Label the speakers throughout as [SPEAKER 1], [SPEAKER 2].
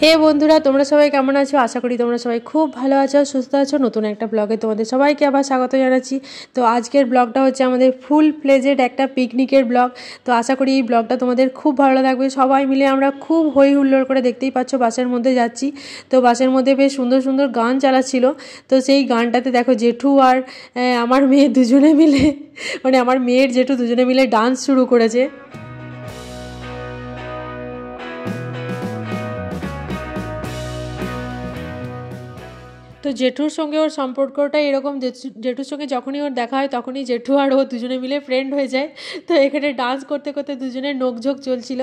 [SPEAKER 1] হে বন্ধুরা, তোমরা সবাই কেমন আছো? আশা করি তোমরা সবাই খুব ভালো আছো, সুস্থ আছো। নতুন একটা ব্লগে তোমাদের সবাইকে আবার স্বাগত জানাচ্ছি। তো আজকের ব্লগটা হচ্ছে আমাদের ফুল ফ্লেজেড একটা পিকনিকের ব্লগ। তো আশা করি এই ব্লগটা তোমাদের খুব ভালো লাগবে। সবাই মিলে আমরা খুব হই হুল্লোড় করে, দেখতেই পাচ্ছ বাসের মধ্যে যাচ্ছি। তো বাসের মধ্যে বেশ সুন্দর সুন্দর গান চালাচ্ছিল। তো সেই গানটাতে দেখো জেঠু আর আমার মেয়ে দুজনে মিলে মানে আমার মেয়ের জেঠু দুজনে মিলে ডান্স শুরু করেছে। তো জেঠুর সঙ্গে ওর সম্পর্কটা এরকম, জেঠুর সঙ্গে যখনই ওর দেখা হয় তখনই জেঠু আর ও দুজনে মিলে ফ্রেন্ড হয়ে যায়। তো এখানে ডান্স করতে করতে দুজনের নোকঝোক চলছিল।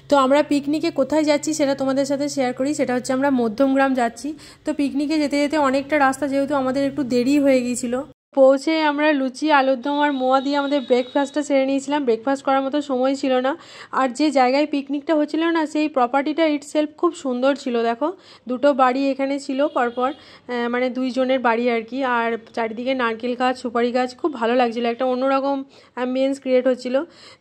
[SPEAKER 1] তো আমরা পিকনিকে কোথায় যাচ্ছি সেটা তোমাদের সাথে শেয়ার করি। সেটা হচ্ছে আমরা মধ্যমগ্রাম যাচ্ছি। তো পিকনিকে যেতে যেতে অনেকটা রাস্তা, যেহেতু আমাদের একটু দেরি হয়ে গিয়েছিল, পৌঁছে আমরা লুচি, আলুর দম আর মোয়া দিয়ে আমাদের ব্রেকফাস্টটা সেরে নিয়েছিলাম। ব্রেকফাস্ট করার মতো সময় ছিল না। আর যে জায়গায় পিকনিকটা হচ্ছিল না, সেই প্রপার্টিটা ইটসেলফ খুব সুন্দর ছিল। দেখো, দুটো বাড়ি এখানে ছিল পরপর, মানে দুইজনের বাড়ি আর কি। আর চারিদিকে নারকেল গাছ, সুপারি গাছ, খুব ভালো লাগছিলো। একটা অন্যরকম অ্যাম্বিয়েন্স ক্রিয়েট হচ্ছিল।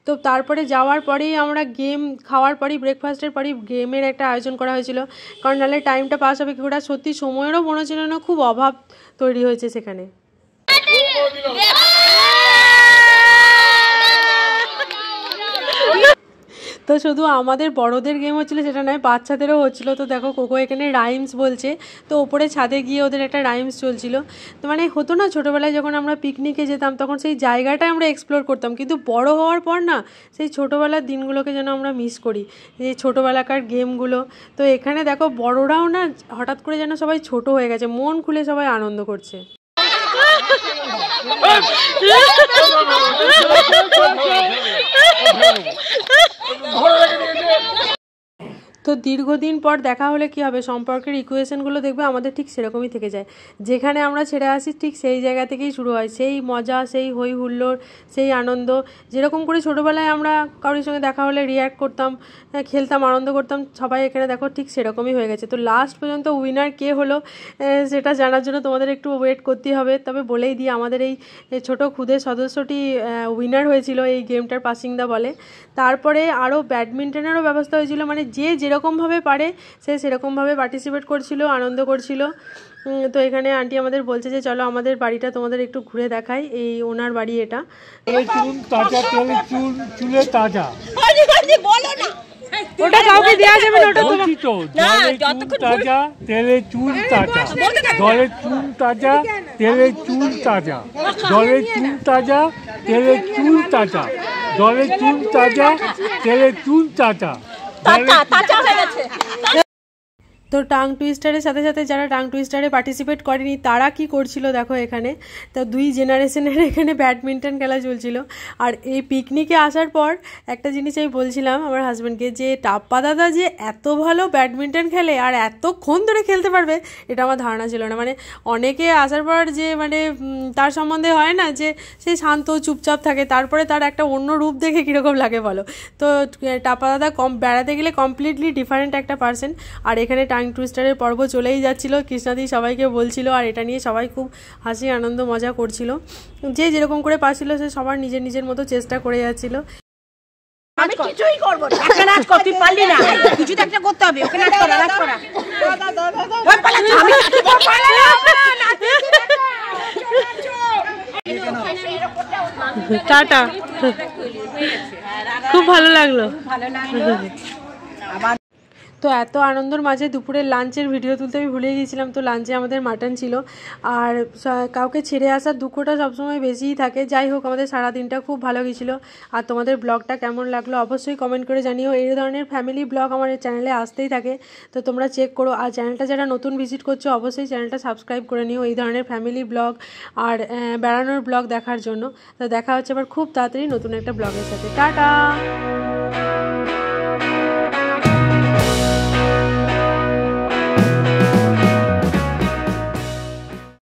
[SPEAKER 1] তো তারপরে যাওয়ার পরেই আমরা গেম খাওয়ার পরই, ব্রেকফাস্টের পরই গেমের একটা আয়োজন করা হয়েছিল। কারণ নাহলে টাইমটা পাস হবে কি করে। সত্যি সময়েরও মনে ছিল না, খুব অভাব তৈরি হয়েছে সেখানে। তো শুধু আমাদের বড়দের গেম হচ্ছিল সেটা নয়, বাচ্চাদেরও হচ্ছিল। তো দেখো কোকো এখানে রাইমস বলছে। তো ওপরে ছাদে গিয়ে ওদের একটা রাইমস চলছিল। তো মানে হতো না, ছোটোবেলায় যখন আমরা পিকনিকে যেতাম তখন সেই জায়গাটা আমরা এক্সপ্লোর করতাম, কিন্তু বড় হওয়ার পর না, সেই ছোটোবেলার দিনগুলোকে যেন আমরা মিস করি, এই ছোটোবেলাকার গেমগুলো। তো এখানে দেখো বড়রাও না হঠাৎ করে যেন সবাই ছোট হয়ে গেছে, মন খুলে সবাই আনন্দ করছে। তো দীর্ঘদিন পর দেখা হলে কি হবে, সম্পর্কের ইকুয়েশনগুলো দেখবে আমাদের ঠিক সেরকমই থেকে যায়। যেখানে আমরা ছেড়ে আসি ঠিক সেই জায়গা থেকেই শুরু হয় সেই মজা, সেই হই হুল্লোড়, সেই আনন্দ। যেরকম করে ছোটোবেলায় আমরা কারোর সঙ্গে দেখা হলে রিয়্যাক্ট করতাম, খেলতাম, আনন্দ করতাম, সবাই এখানে দেখো ঠিক সেরকমই হয়ে গেছে। তো লাস্ট পর্যন্ত উইনার কে হলো সেটা জানার জন্য তোমাদের একটু ওয়েট করতেই হবে। তবে বলেই দিই, আমাদের এই ছোটো ক্ষুদে সদস্যটি উইনার হয়েছিল এই গেমটার পাসিংদা বলে। তারপরে আরও ব্যাডমিন্টনেরও ব্যবস্থা হয়েছিল, মানে যে যেরকমভাবে পারে সে সেরকমভাবে পার্টিসিপেট করছিল, আনন্দ করছিল। তো এখানে আন্টি আমাদের বলছে যে চলো আমাদের বাড়িটা তোমাদের একটু ঘুরে দেখাই। এই ওনার বাড়ি এটা।
[SPEAKER 2] চুল তাজা, তেলের চুলে তাজা,
[SPEAKER 1] ওটা কাউকে দেওয়া যাবে না, ওটা
[SPEAKER 2] বলছি তো। জলের চুল তাজা, তেলের চুল তাজা, জলের চুল তাজা, তেলের চুল তাজা, জলের চুল তাজা, তেলের চুল তাজা, জলের চুল তাজা, তেলের চুল তাজা।
[SPEAKER 1] তো টাং টুইস্টারের সাথে সাথে যারা টাং টুইস্টারে পার্টিসিপেট করেনি তারা কি করছিল দেখো এখানে। তো দুই জেনারেশনের এখানে ব্যাডমিন্টন খেলা চলছিল। আর এই পিকনিকে আসার পর একটা জিনিস আমি বলছিলাম আমার হাজব্যান্ডকে, যে টাপ্পা দাদা যে এত ভালো ব্যাডমিন্টন খেলে আর এতক্ষণ ধরে খেলতে পারবে, এটা আমার ধারণা ছিল না। মানে অনেকে আসার পর যে মানে তার সম্বন্ধে হয় না যে সে শান্ত চুপচাপ থাকে, তারপরে তার একটা অন্য রূপ দেখে কীরকম লাগে বলো। তো টাপ্পা দাদা বেড়াতে গেলে কমপ্লিটলি ডিফারেন্ট একটা পার্সন। আর এখানে টাং টুইস্টারের পর্ব চলেই যাচ্ছিল, কৃষ্ণাদি সবাইকে বলছিল, আর এটা নিয়ে সবাই খুব হাসি আনন্দ মজা করছিল। যে যেরকম করে পারছিল সে সবার নিজের নিজের মতো চেষ্টা করে যাচ্ছিল।
[SPEAKER 3] আমি কিছুই করব না, একটা নাচ করতে পারলি না, কিছু তো একটা করতে হবে, ওকে নাচ করা, নাচ করা। ওই পালা, আমি কিছু করব না,
[SPEAKER 1] টাটা, খুব ভালো লাগলো। তো এত আনন্দের মাঝে দুপুরের লাঞ্চের ভিডিও তুলতে আমি ভুলে গিয়েছিলাম। তো লাঞ্চে আমাদের মাটন ছিল। আর কাউকে ছেড়ে আসার দুঃখটা সবসময় বেশিই থাকে। যাই হোক, আমাদের সারাদিনটা খুব ভালো গিয়েছিলো। আর তোমাদের ব্লগটা কেমন লাগলো অবশ্যই কমেন্ট করে জানিও। এই ধরনের ফ্যামিলি ব্লগ আমার চ্যানেলে আসতেই থাকে, তো তোমরা চেক করো। আর চ্যানেলটা যারা নতুন ভিজিট করছো অবশ্যই চ্যানেলটা সাবস্ক্রাইব করে নিও এই ধরনের ফ্যামিলি ব্লগ আর বেড়ানোর ব্লগ দেখার জন্য। তো দেখা হচ্ছে আবার খুব তাড়াতাড়ি নতুন একটা ব্লগের সাথে। টাটা।